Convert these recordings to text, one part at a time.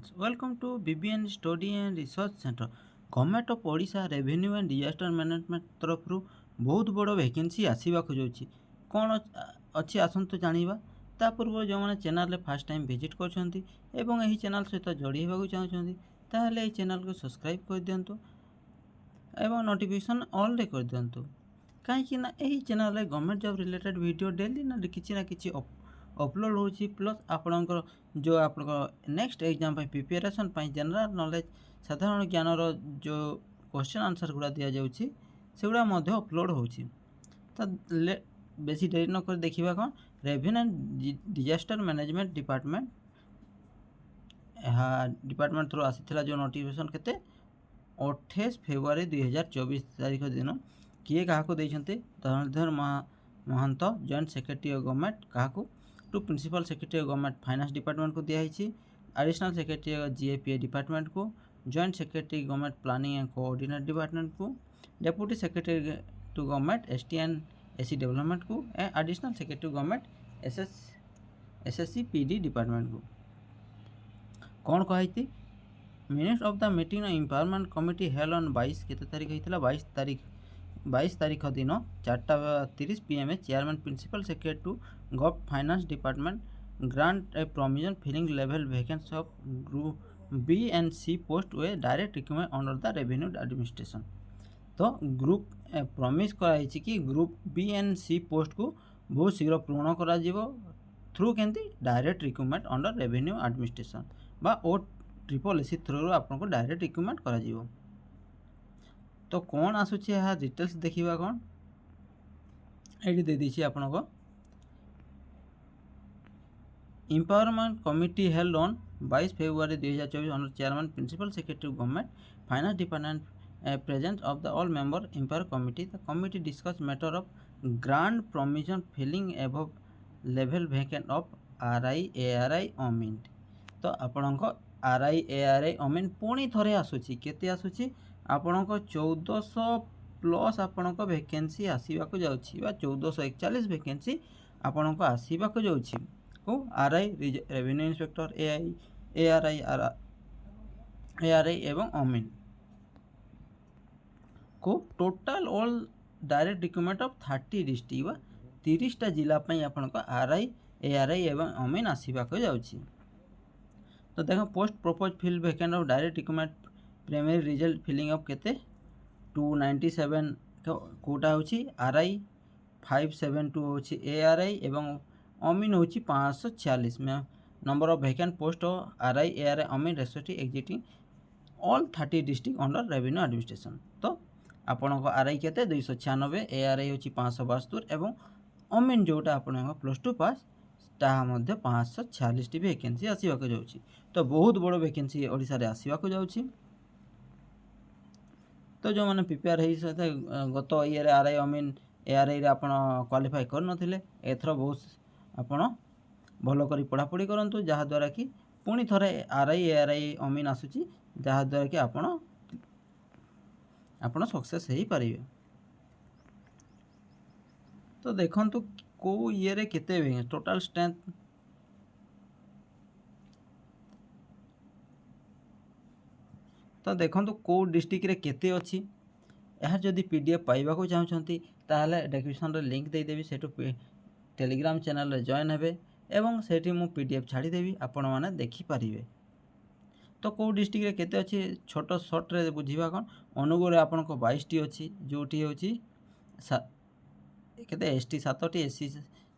Friends, welcome to BBN study and research centre. Government of Odisha revenue and disaster management तरफ बहुत बड़ vacancy आसवाक जाऊँगी। कौन अच्छी आसतु जाना ता पूर्व जो मैंने चैनल फर्स्ट टाइम विजिट कर चैनल सहित जोड़ी होगा चाहते ताहले चैनल को सब्सक्राइब कर दिंतु एवं नोटिफिकेशन ऑल रे कर दिंतु कहीं यही channel government job related video daily ना कि अपलोड होची प्लस आपणकर जो आप next exam preparation general knowledge साधारण ज्ञान जो क्वेश्चन आंसर गुड़ा दि जाऊँगी सेगुड़ा अपलोड होची। तो बेसी देरी नक देखा कौन revenue and disaster management department through आसी जो नोटिफिकेशन केते 28 फेब्रुआरी 2024 तारीख दिन किए क्या Dhanurdhar Mahant joint secretary of government क्या to principal secretary of government finance department को दिखाई, additional secretary of GAPA department को, joint secretary government planning and coordinate department को, deputy secretary to government ST and SC development को and additional secretary government SSC PD department को। कौन कही minutes of the meeting empowerment committee held on 22 केते तारीख होता 22 तारीख दिन 4:30 PM chairman principal secretary to government finance department grant a provision filling level vacancy of group B and C post way direct recruitment under the revenue administration. तो group promise कराई कि group B and C post को बहुत शीघ्र पूर्ण करा through केंती direct recruitment under revenue administration बा ओ ट्रिपल एसी थ्रू आपको डायरेक्ट रिक्रूटमेंट करा। तो कौन आसूची डिटेल्स देखा कौन ये दे दीजिए आपन को empowerment committee held on 22 February 2024 under chairman principal secretary government finance department presence of the all member empower committee the committee discuss matter of grant provision filling above level vacant of RI ARI अमिट। तो आपण को RI ARI अमिट पुणी थरे आसूची केते आसूची आपण को 1400 प्लस आपण को वैकेंसी आसीबा जाउछि बा 1441 वैकेंसी आपण को आसीबा जाउछि को RI revenue inspector AI ARY एवं अमिन को total all direct recruitment of 30 district बा 30टा जिला पई आपण को आरआई एआरआई एवं अमिन आसीबा जाउछि। तो देखो post propose fill vacant of direct recruitment primary result filling of केते 297 कोटा होची आरआई 572 होची एआरआई एवं अमीन होची 546 में number of vacant post of RI ARI अमीन respective existing all 30 district under revenue administration. तो आपण को आरआई केते 296 एआरआई होची 572 एवं अमीन जोटा आपण प्लस 2 पास ताहा मध्य 546 वैकेंसी आसीबाक जाउछि। तो बहुत बड़ वैकेंसी ओडिशा रे आसीबाक जाउछि। तो जो मैंने प्रिपेयर हो गत ईयर आरआई अमीन एआरआई आप क्वालिफाई कर नथिले एथर बहुत आपण भल कर पढ़ापढ़ी करूँ जहाँद्वारा कि पुणी थरे आरआई एआरआई अमीन आसूची जहाँद्वारा कि आपण सक्सेस हो पारे। तो देखंतु को ईयर केते टोटाल स्ट्रेंथ तो देखंतु को डिस्ट्रिक्ट रे केते अछि यह जदि पीडीएफ पाइबा को चाहछंती ताहले डिस्क्रिप्शन रे लिंक दे देबी सेटु टेलीग्राम चैनल रे जॉइन हेबे एवं सेठी मु पीडीएफ छाड़ी देबी आपण माने देखि परिबे। तो को डिस्ट्रिक्ट रे केते अछि छोटो शॉर्ट रे बुझिबा कोन अनुगुण आपण को 22 टी अछि जोटी होछि केते एसटी 7 टी एससी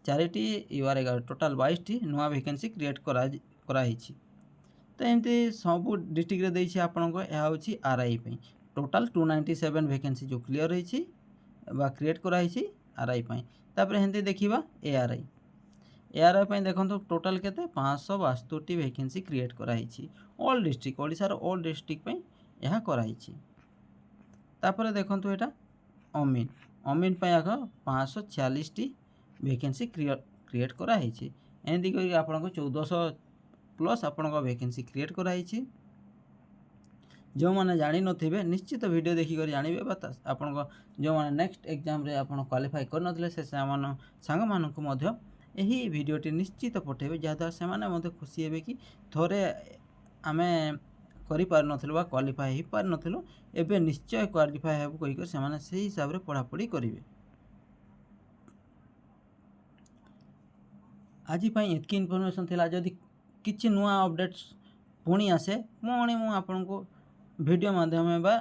4 टी यूआर 11 टोटल 22 टी नुवा वैकेंसी क्रिएट करा हिछि। तो एमती सब डिस्ट्रिक्ट रे देछि आपण को यह होछि आरआई पई टोटल 297 वैकेंसी जो क्लियर होछि बा क्रिएट करा हिछि आरआई पई। तापर हेंती देखिबा एआरआई पई देखंतु टोटल केते 562 टी वैकेंसी क्रिएट करा हिछि ऑल डिस्ट्रिक्ट ओडिसा रो ऑल डिस्ट्रिक्ट पई यह करा हिछि। तापर देखंतु एटा अमीन पई आग 546 टी वैकेंसी क्रिएट करा हिछि एंदी करी आपण को 1400 प्लस आपण को वैकेंसी क्रिएट करा हिछि। जो मैंने जानी नथिबे निश्चित वीडियो देखि कर जानिबे बा आपण को जो मैंने नेक्स्ट एग्जाम रे आपण क्वालिफाई कर नथिले से सांग मानकु मध्य यही वीडियोटी निश्चित पठेबे जहाँद्वारा से खुशी हेबे कि थोड़े आमे करि पार नथिलु बा क्वालिफाई ही पार नथिलु एबे निश्चय क्वालिफाई हेबु कहि कर सेमाने से हिसाब रे पढ़ापढ़ी करिवे। आज एतकी इनफॉरमेशन थिला। जदि किछि नुआ अपडेट्स पुणी आसे पुणी मु आपनको वीडियो माध्यम बा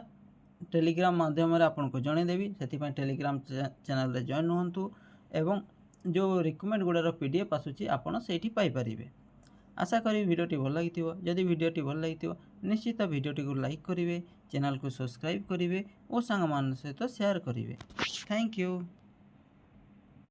टेलीग्राम माध्यम रे आपनको जणेदेवी। सेथिपाई टेलीग्राम चैनल रे जॉइन हुंतु एवं जो रिकमेंड गुड़ार पीडीएफ आसुची आपण सेठी पाई परिबे। आशा करी वीडियोटी भल लागिथिबो। जदि वीडियोटी भल लागिथिबो निश्चित वीडियोटी को लाइक करिवे, चैनल को सब्सक्राइब करिवे और सांग मान सहित शेयर करिवे। Thank you.